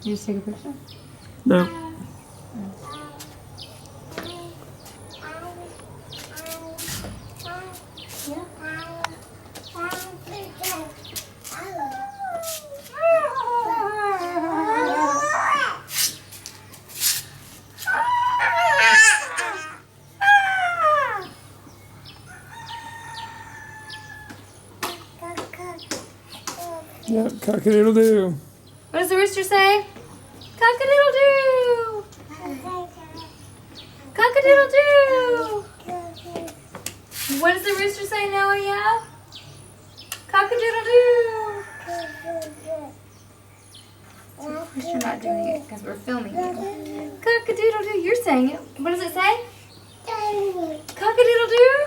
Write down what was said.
You just take a picture? No. Yeah, cock-a-doodle-doo. What does the rooster say? Cock-a-doodle-doo! Cock-a-doodle-doo! What does the rooster say, Noah? Yeah? Cock-a-doodle-doo! You're not doing it because we're filming you. Cock-a-doodle-doo. You're saying it. What does it say? Cock-a-doodle-doo?